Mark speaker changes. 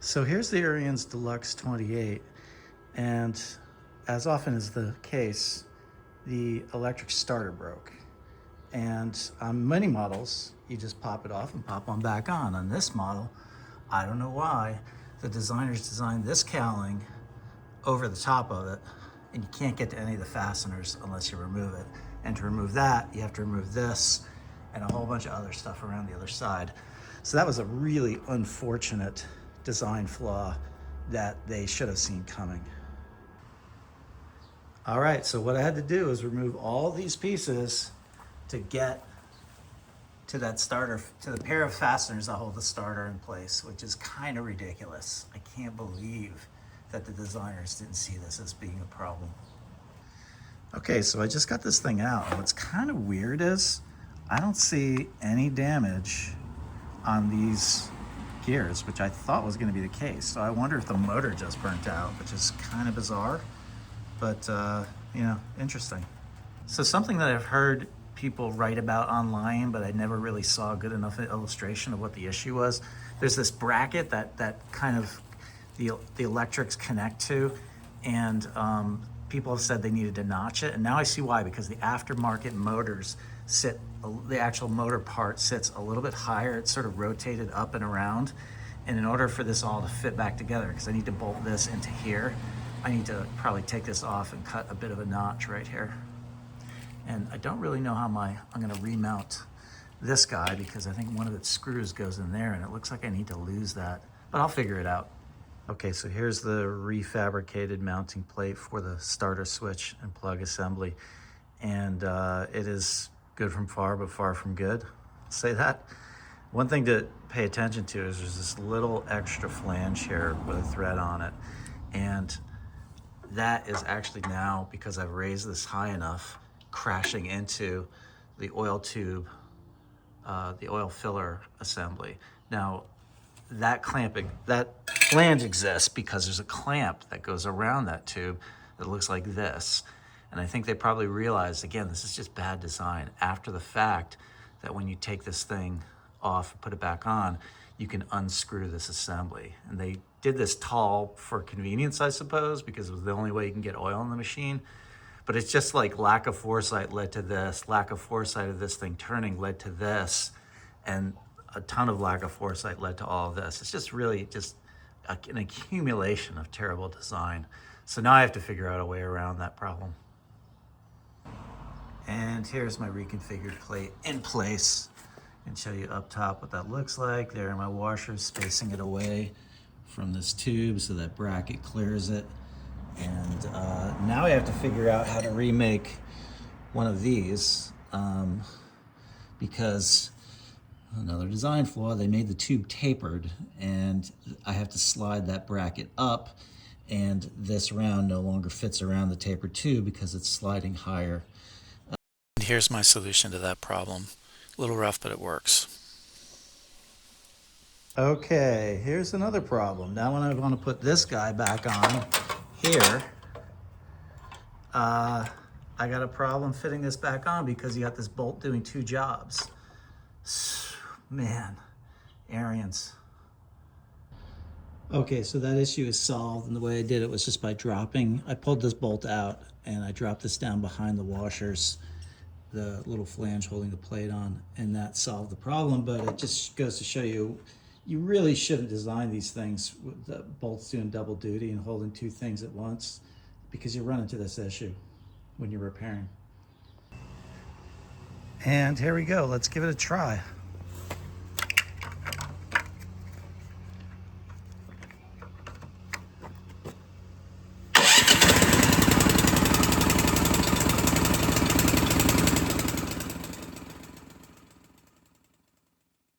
Speaker 1: So here's the Ariens Deluxe 28, and as often is the case, the electric starter broke. And on many models, you just pop it off and pop on back on. On this model, I don't know why, the designers designed this cowling over the top of it, and you can't get to any of the fasteners unless you remove it. And to remove that, you have to remove this and a whole bunch of other stuff around the other side. So that was a really unfortunate design flaw that they should have seen coming. All right, so what I had to do is remove all these pieces to get to that starter, to the pair of fasteners that hold the starter in place, which is kind of ridiculous. I can't believe that the designers didn't see this as being a problem. Okay, so I just got this thing out. And what's kind of weird is I don't see any damage on these gears, which I thought was going to be the case. So I wonder if the motor just burnt out, which is kind of bizarre, but you know, interesting. So something that I've heard people write about online, but I never really saw a good enough illustration of what the issue was. There's this bracket that kind of the electrics connect to, and people have said they needed to notch it, and now I see why, because the aftermarket motors sit, the actual motor part sits a little bit higher. It's sort of rotated up and around, and in order for this all to fit back together, because I need to bolt this into here, I need to probably take this off and cut a bit of a notch right here. And I don't really know how I'm gonna remount this guy, because I think one of its screws goes in there, and it looks like I need to lose that, but I'll figure it out. Okay, so here's the refabricated mounting plate for the starter switch and plug assembly. And it is good from far, but far from good. I'll say that. One thing to pay attention to is there's this little extra flange here with a thread on it. And that is actually now, because I've raised this high enough, crashing into the oil tube, the oil filler assembly. Now, that flange exists because there's a clamp that goes around that tube that looks like this. And I think they probably realized, again, this is just bad design after the fact, that when you take this thing off and put it back on, you can unscrew this assembly. And they did this tall for convenience, I suppose, because it was the only way you can get oil in the machine. But it's just like lack of foresight led to this, lack of foresight of this thing turning led to this, and a ton of lack of foresight led to all of this. It's just really just an accumulation of terrible design. So now I have to figure out a way around that problem. And here's my reconfigured plate in place. I can show you up top what that looks like. There are my washers spacing it away from this tube so that bracket clears it. And now I have to figure out how to remake one of these because another design flaw, they made the tube tapered, and I have to slide that bracket up, and this round no longer fits around the tapered tube because it's sliding higher. And here's my solution to that problem. A little rough, but it works. Okay, here's another problem. Now when I want to put this guy back on here, I got a problem fitting this back on because you got this bolt doing two jobs. Man, Ariens. Okay, so that issue is solved, and the way I did it was just by I pulled this bolt out and I dropped this down behind the washers, the little flange holding the plate on, and that solved the problem. But it just goes to show you, you really shouldn't design these things with the bolts doing double duty and holding two things at once, because you run into this issue when you're repairing. And here we go, let's give it a try.